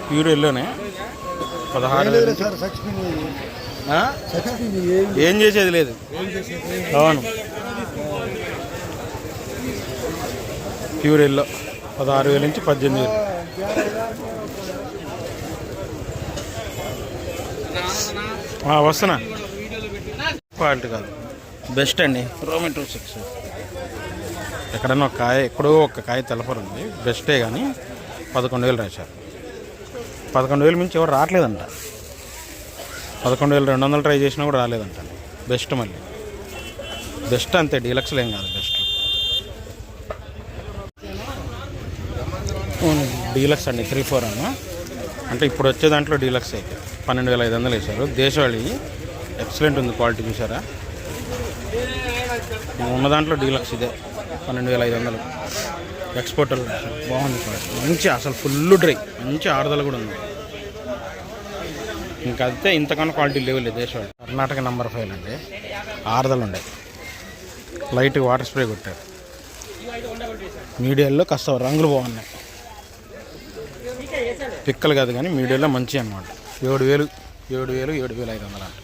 Pure ఎల్లోనే 16,000. ఏం చేసేది లేదు. అవును, ప్యూర్ ఎల్లో 16,000 నుంచి 18,000. వస్తున్నా. క్వాలిటీ కాదు, బెస్ట్ అండి. రోమి 26 ఎక్కడన్నా ఒక కాయ, ఎక్కడో ఒక కాయ తెలపరు ఉంది, బెస్టే. కానీ 11,000 రాశారు. 11,000 మించి ఎవరు రావట్లేదంట. 11,200 ట్రై చేసినా కూడా రాలేదంట. బెస్ట్ మళ్ళీ బెస్ట్ అంతే, డీలక్స్లో ఏం కాదు. బెస్ట్ డీలక్స్ అండి 3-4 అన్న. అంటే ఇప్పుడు వచ్చే దాంట్లో డీలక్స్ అయితే 12,500 వేశారు. దేశవాళీ ఎక్సలెంట్ ఉంది క్వాలిటీ, చూసారా. ఉన్న దాంట్లో డీలక్స్ ఇదే 12,500. ఎక్స్పోర్టర్ బాగుంది క్వాలిటీ, మంచి, అసలు ఫుల్ డ్రై, మంచి ఆరుదల కూడా ఉంది. ఇంకా అయితే ఇంతకన్నా క్వాలిటీ లేవులే దేశవాళీ. కర్ణాటక నంబర్ 5 అండి, ఆరుదలు ఉండే. లైట్ వాటర్ స్ప్రే కొట్టారు. మీడియాల్లో కాస్త రంగులు బాగున్నాయి. పిక్కలు కాదు కానీ మీడియాలో మంచి అనమాట. 7,000, 7,500 అంట.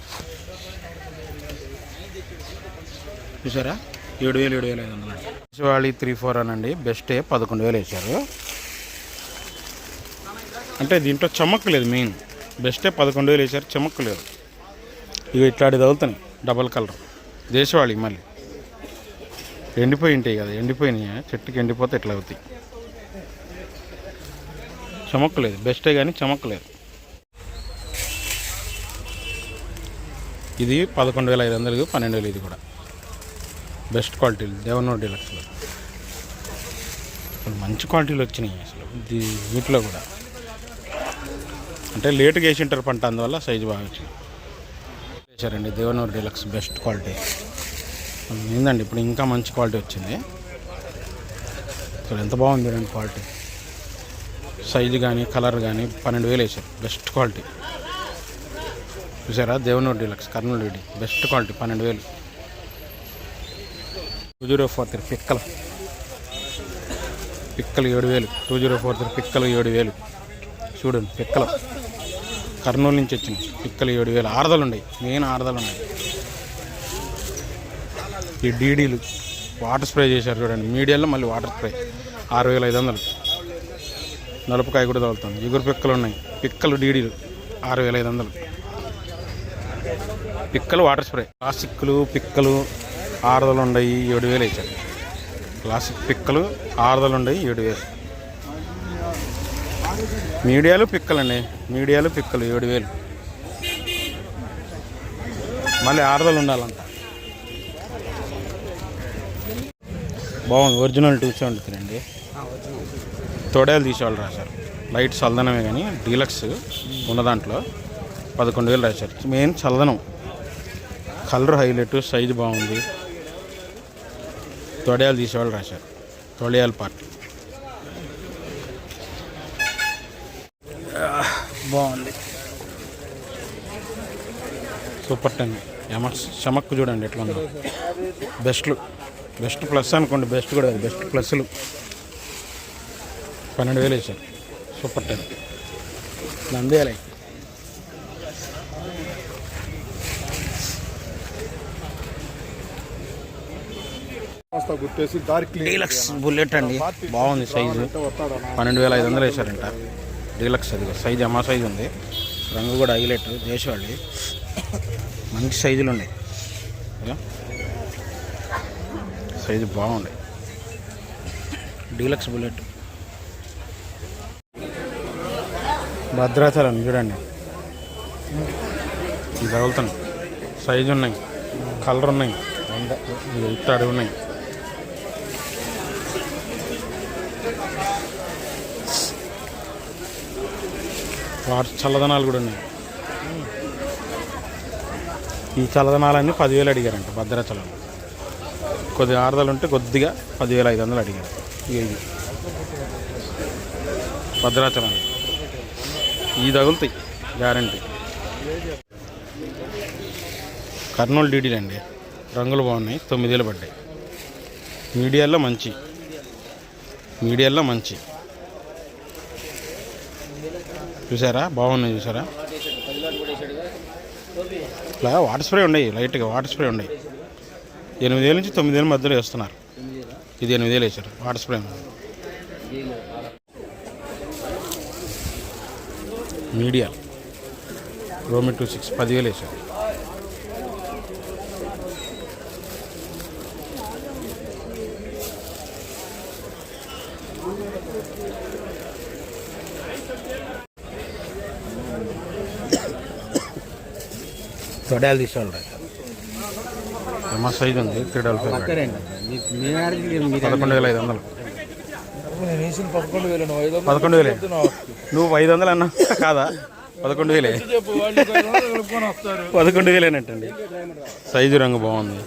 చూసారా, 7,000, 7,500 అంట. దేశవాళీ 3-4 అనండి, బెస్టే 11,000 వేశారు. అంటే దీంట్లో చమక్కు లేదు. మెయిన్ బెస్టే 11,000 వేశారు, చమక్కు లేదు. ఇక ఇట్లాంటి తగులుతాయి డబల్ కలర్. దేశవాళీ మళ్ళీ ఎండిపోయి ఉంటాయి కదా, ఎండిపోయినాయి చెట్టుకి, ఎండిపోతే ఇట్లా అవుతాయి. చమక్కు లేదు, బెస్టే కానీ చమక్కు లేదు. ఇది 11,500, 12,000. ఇది కూడా బెస్ట్ క్వాలిటీలు దేవనూరు డీలక్స్లో. మంచి క్వాలిటీలు వచ్చినాయి అసలు వీటిలో కూడా. అంటే లేటుగా వేసింటారు పంట, అందువల్ల సైజు బాగా వచ్చింది. వేసారండి దేవనూరు డీలక్స్, బెస్ట్ క్వాలిటీ ఏందండి. ఇప్పుడు ఇంకా మంచి క్వాలిటీ వచ్చింది. అసలు ఎంత బాగుంది చూడండి క్వాలిటీ, సైజు కానీ కలర్ కానీ. 12,000 వేసారు, బెస్ట్ క్వాలిటీ. చూసారా, Devanur deluxe Kurnool Reddy, best quality 12,000. 2043 పిక్కలు 7,000. 2043 పిక్కలు 7,000. చూడండి పిక్కలు కర్నూలు నుంచి వచ్చినాయి. పిక్కలు 7,000. ఆరుదలు ఉన్నాయి, మెయిన్ ఆరుదలు ఉన్నాయి. ఈ డీడీలు వాటర్ స్ప్రే చేశారు చూడండి. మీడియాలో మళ్ళీ వాటర్ స్ప్రే 6,500. నలుపుకాయ కూడా తగులుతుంది. ఎగురు పిక్కలు ఉన్నాయి. పిక్కలు డీడీలు 6,500. పిక్కలు వాటర్ స్ప్రే. క్లాసిక్లు పిక్కలు ఆరుదలు ఉన్నాయి, 7,000 వేసారు. క్లాసిక్ పిక్కలు ఆరుదలు ఉన్నాయి, 7,000. మీడియాలు పిక్కలండి, మీడియాలు పిక్కలు 7,000. మళ్ళీ ఆరుదలు ఉండాలంట. బాగుంది, ఒరిజినల్ 273 అండి. తోడేలు తీసేవాళ్ళు రాశారు. లైట్ చల్లదనమే కానీ డీలక్స్ ఉన్న దాంట్లో 11,000 రాశారు. మెయిన్ చల్లదనం, కలర్ హైలైట్, సైజు బాగుంది. తొడయాలు తీసేవాళ్ళు రాశారు. తొడయాల పార్టీ బాగుంది, సూపర్ 10. చమక్కు చూడండి ఎట్లా ఉందో. బెస్ట్లు, బెస్ట్ ప్లస్ అనుకోండి, బెస్ట్ కూడా బెస్ట్ ప్లస్లు 12,000 వేసారు. సూపర్ 10 నందేయాలి. డీలక్స్ బుల్లెట్ అండి, బాగుంది సైజు. 12,500 వేసారంట డీలక్స్. అది సైజు అమ్మా సైజు ఉంది. రంగు కూడా హైలైట్. దేశవాళీ మంచి సైజులు ఉన్నాయి, సైజు బాగుంది. Deluxe bullet. భద్రాచలం చూడండి, ఇది తగులుతాను. సైజు ఉన్నాయి, కలర్ ఉన్నాయి, ఇట్టాడు ఉన్నాయి. వాటి చల్లదనాలు కూడా ఉన్నాయి. ఈ చల్లదనాలన్నీ 10,000 అడిగారంట భద్రాచలం. కొద్దిగా ఆరుదలు ఉంటే కొద్దిగా 10,500 అడిగారు. ఇది భద్రాచలం, ఈ తగులుతాయి గ్యారంటీ. కర్నూలు డీడీలు అండి, రంగులు బాగున్నాయి. 9,000 పడ్డాయి. మీడియాల్లో మంచి, మీడియాల్లో మంచి. చూసారా బాగున్నాయి చూసారా. ఇట్లా వాటర్ స్ప్రే ఉన్నాయి, లైట్గా వాటర్ స్ప్రే ఉన్నాయి. 8,000 నుంచి 9,000 మధ్యలో వేస్తున్నారు. ఇది 8,000 వేసారు వాటర్ స్ప్రే. మీడియా రోమి 26 10,000 వేసారు. తొడాలు తీసుకోవాలి. సైజ్ ఉంది 3,500. 11,500. 11,000 నువ్వు 500 అన్నా కాదా? 11,000 11,000 సైజు రంగు బాగుంది.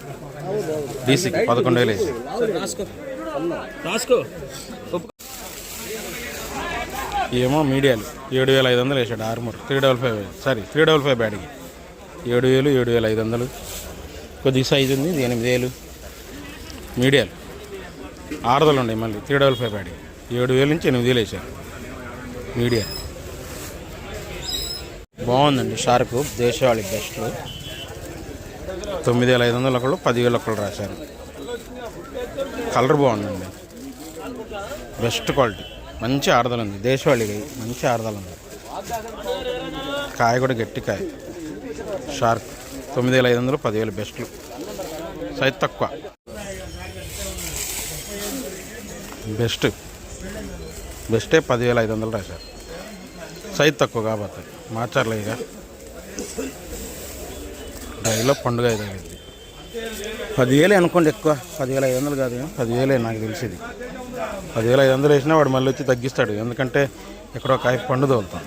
డీసీ 11,000. ఏమో మీడియాలు 7,500 వేసాడు. ఆర్మూర్ 355 సారీ 355 బ్యాడ్కి 7,000 7,500. కొద్దిగా సైజు ఉంది. ఇది 8,000. మీడియాలు 600 ఉన్నాయి. మళ్ళీ 355 బ్యాడ్కి 7,000 నుంచి 8,000 వేసారు. మీడియా బాగుందండి. షార్క్ దేశవాళి బెస్ట్లు 9,500 ఒకళ్ళు 10,000 ఒకళ్ళు రాశారు. కలర్ బాగుందండి. Best quality. మంచి ఆరుదల ఉంది. దేశవాళి మంచి ఆరుదల ఉంది. కాయ కూడా గట్టి కాయ. షార్క్ 9,500 10,000 బెస్ట్లు. సైజ్ తక్కువ. బెస్టే 10,500 రాశారు. సైజ్ తక్కువ కాబట్టి మార్చారులే. ఇక డ్రైలో పండుగ ఇదైంది. 10,000 అనుకోండి. ఎక్కువ 10,500 కాదు, 10,000 నాకు తెలిసింది. 10,500 వేసినా వాడు మళ్ళీ వచ్చి తగ్గిస్తాడు. ఎందుకంటే ఎక్కడో కాయ పండు తోలుతాం.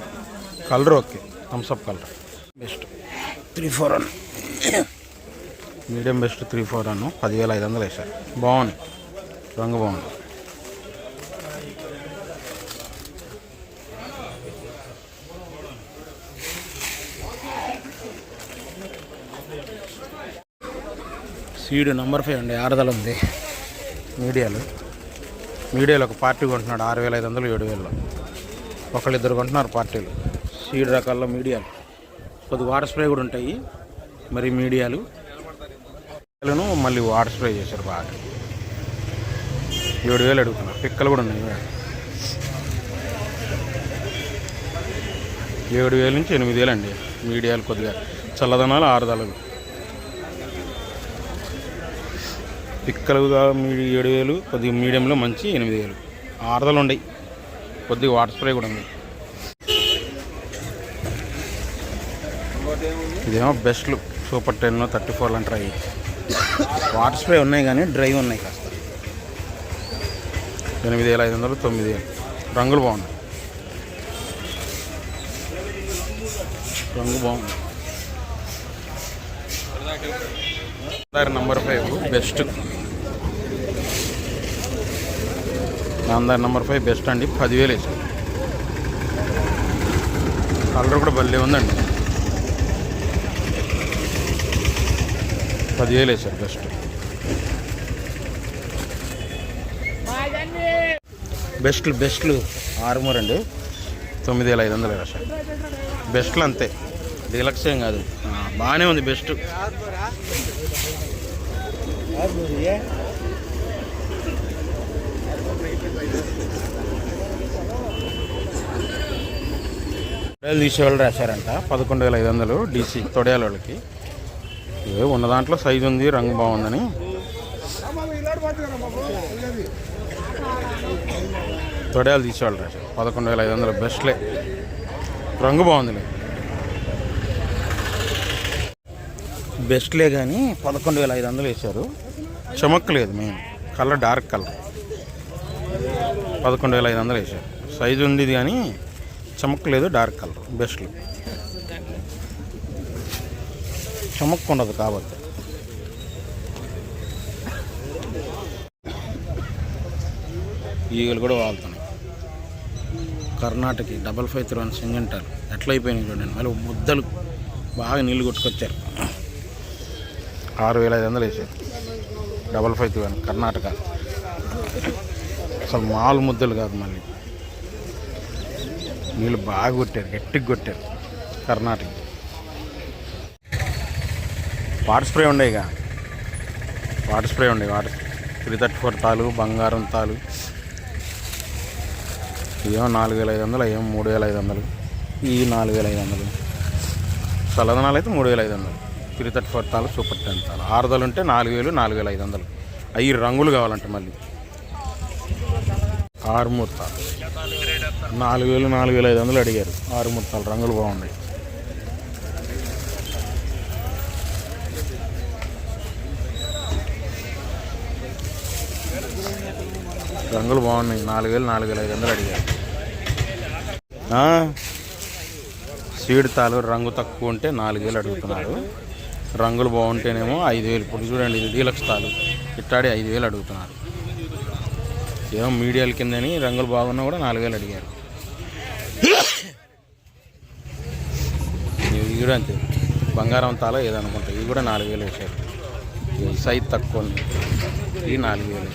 Colour okay, Thums Up colour. Best 341 medium best 341 10,500 వేసారు. బాగుంది, రంగు బాగుంది. సీడ్ నెంబర్ 5 అండి. ఆరుదల ఉంది. మీడియాలో ఒక పార్టీ కొంటున్నాడు 6,500 7,000. ఒకళ్ళిద్దరు కొంటున్నారు పార్టీలు. సీడ్ రకాల్లో మీడియాలు కొద్ది వాటర్ స్ప్రే కూడా ఉంటాయి. మరి మీడియాలు మళ్ళీ వాటర్ స్ప్రే చేశారు బాగా. 7,000 అడుగుతున్నారు. పిక్కలు కూడా ఉన్నాయి. 7,000 నుంచి 8,000 అండి. మీడియాలు కొద్దిగా చల్లదనాలు, ఆరుదలలు. పిక్కలుగా 7,000, కొద్దిగా మీడియంలో మంచి 8,000. ఆరుదలు ఉన్నాయి. కొద్దిగా వాటర్ స్ప్రే కూడా ఉంది. ఇదేమో బెస్ట్లు సూపర్ 10 34 అంటారు. అవి వాటర్ స్ప్రే ఉన్నాయి కానీ డ్రై ఉన్నాయి కాస్త. 8,500 9,000. రంగులు బాగున్నాయి. రంగు బాగుంది. Number 5 best. నెంబర్ 5 బెస్ట్ అండి. 10,000 వేసారు. కలర్ కూడా భలే ఉందండి. 10,000 వేసారు. బెస్ట్లు ఆర్మూర్ అండి. 9,500 రాశారు. బెస్ట్లు అంతే, డీలక్స్ ఏం కాదు. బాగానే ఉంది బెస్ట్. తీసేవాళ్ళు రాశారంట 11,500 డీసీ తొడయాల వాళ్ళకి. ఉన్న దాంట్లో సైజు ఉంది, రంగు బాగుందని. తొడయాలు తీసేవాళ్ళు రాశారు 11,500. బెస్ట్లే, రంగు బాగుందిలే. బెస్ట్లే కానీ 11,500 వేశారు. చమక్కు లేదు, మేము కలర్ డార్క్ కలర్. 11,500 వేశారు. సైజు ఉంది ఇది కానీ చమక్కు లేదు, డార్క్ కలర్. బెస్ట్లు చమక్కు ఉండదు కాబట్టి. ఈగలు కూడా వాళ్తున్నాయి. కర్ణాటక 5531 సింగంటారు. ఎట్లా అయిపోయినాయి చూడండి. మళ్ళీ ముద్దలు బాగా నీళ్ళు కొట్టుకొచ్చారు. 6,500 వేసారు. 5531 కర్ణాటక. అసలు మాలు ముద్దలు కాదు. మళ్ళీ నీళ్ళు బాగా కొట్టారు, గట్టిగా కొట్టారు. కర్ణాటక వాటర్ స్ప్రే ఉండేగా, వాటర్ 334 తాలు, బంగారం తాలు. ఇదేమో 4500, ఏమో 3500, ఈ 4500. చల్లదనాలు అయితే 3500. 334 తాలు, సూపర్ 10 తాలు. 6 ఉంటే 4000, 4500. అవి రంగులు కావాలంటే మళ్ళీ 6 తాలు 4000, 4500 అడిగారు. 6 తాలు రంగులు బాగున్నాయి. రంగులు బాగున్నాయి. 4000, 4500 అడిగారు. సీడ్ తాలు రంగు తక్కువ ఉంటే 4000 అడుగుతున్నారు. రంగులు బాగుంటేనేమో 5000. ఇప్పుడు చూడండి, ఇది డీలక్స్ తాలు ఇట్టాడి 5000 అడుగుతున్నారు. ఏమో మీడియాల కిందని రంగులు బాగున్నా కూడా 4000 అడిగారు. ఇవి కూడా అంతే, బంగారం తాళ ఏదనుకుంటా, ఇవి కూడా 4000 వేసారు. సైజ్ తక్కువ ఉంది, ఇది 4000.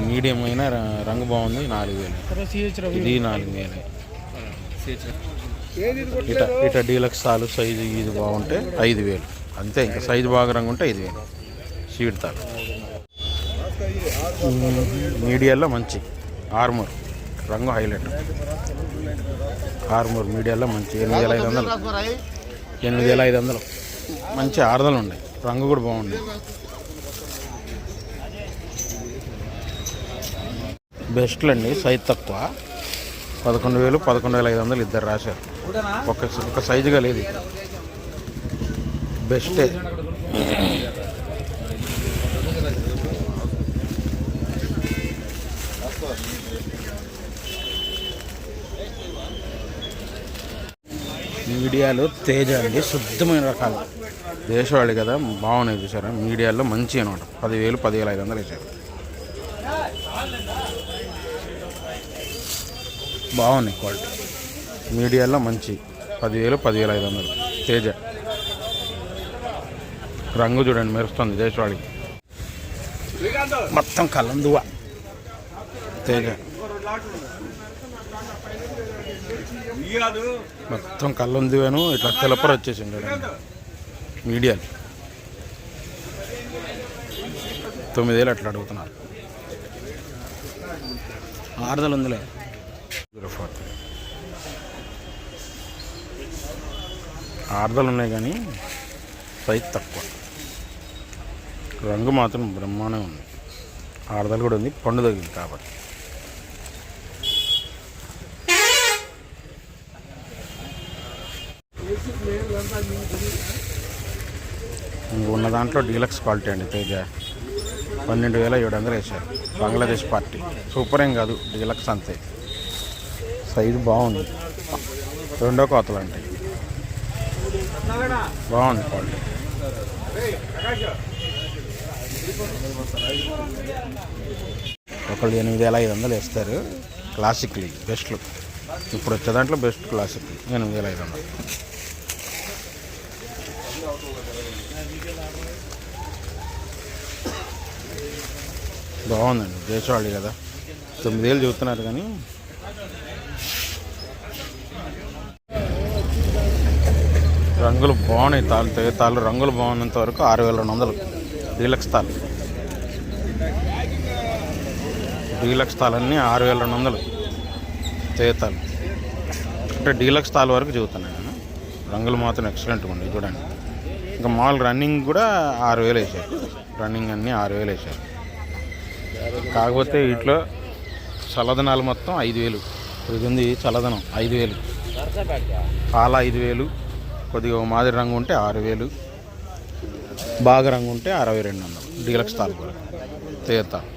మీడియం అయినా రంగు బాగుంది 4000. ఇది 4000. ఇట్లా డీలక్స్ తాలు సైజు ఇది బాగుంటే 5000 అంతే. ఇంకా సైజు బాగా రంగు ఉంటే 5000. సీడ్ తాలు మీడియాలో మంచి ఆర్మూర్ రంగు హైలైట్. ఆర్మూర్ మీడియాలో మంచి 8500. మంచి ఆర్దలు ఉన్నాయి, రంగు కూడా బాగుంది. బెస్ట్లు అండి, సైజ్ తక్కువ. 11,000, 11,500 ఇద్దరు రాశారు. ఒక సైజుగా లేదు, బెస్టే. మీడియాలో తేజ అండి, శుద్ధమైన రకాలు, దేశవాళి కదా, బాగున్నాయి చూసారా. మీడియాలో మంచి అనమాట. 10,000, 10,500 వేసారు. బాగున్నాయి క్వాలిటీ. మీడియాలో మంచి 10,000, 10,500 తేజ. రంగు చూడండి మెరుస్తుంది, దేశవాళి. మొత్తం కలందువ తేజ, మొత్తం కల్లందువేను. ఇట్లా తెలపర వచ్చేసింది మీడియాలు. 9,000 అట్లా అడుగుతున్నారు. 6 ఉందిలే. 6 ఉన్నాయి కానీ సైజ్ తక్కువ. రంగు మాత్రం బ్రహ్మాండంగా ఉంది. 6 కూడా ఉంది, పండు తగిలింది కాబట్టి. ఉన్న దాంట్లో డీలక్స్ క్వాలిటీ అండి తేజ. 12,700 వేశారు. బంగ్లాదేశ్ పార్టీ సూపర్ ఏం కాదు, డీలక్స్ అంతే. సైజు బాగుంది, 2వ కోతలు అంటే బాగుంది క్వాలిటీ. ఒకళ్ళు 8,500 వేస్తారు. క్లాసిక్లీ బెస్ట్లు ఇప్పుడు వచ్చే దాంట్లో బెస్ట్ క్లాసిక్ 8,500. బాగుందండి, దేశవాళి కదా. 9,000 చెబుతున్నారు కానీ రంగులు బాగున్నాయి. తాళ్ళు రంగులు బాగున్నంత వరకు 6,200 డీలక్స్ తాళ్ళు. డీలక్స్ తాళ్ళన్నీ 6,200 తేతాలు. అంటే డీలక్స్ తాళ్ళ వరకు చెబుతున్నాను నేను. రంగులు మాత్రం ఎక్సలెంట్గా ఉన్నాయి చూడండి. ఇంకా మామూలు రన్నింగ్ కూడా 6,000 వేసారు. రన్నింగ్ అన్నీ 6,000 వేసారు. కాకపోతే వీటిలో చల్లదనాలు మొత్తం 5,000. ఇది ఉంది చల్లదనం 5,000. పాల 5,000. కొద్దిగా మాదిరి రంగు ఉంటే 6,000. బాగా రంగు ఉంటే 6200 డీలక్స్ తాళ్ళు కూడా తేతాలు.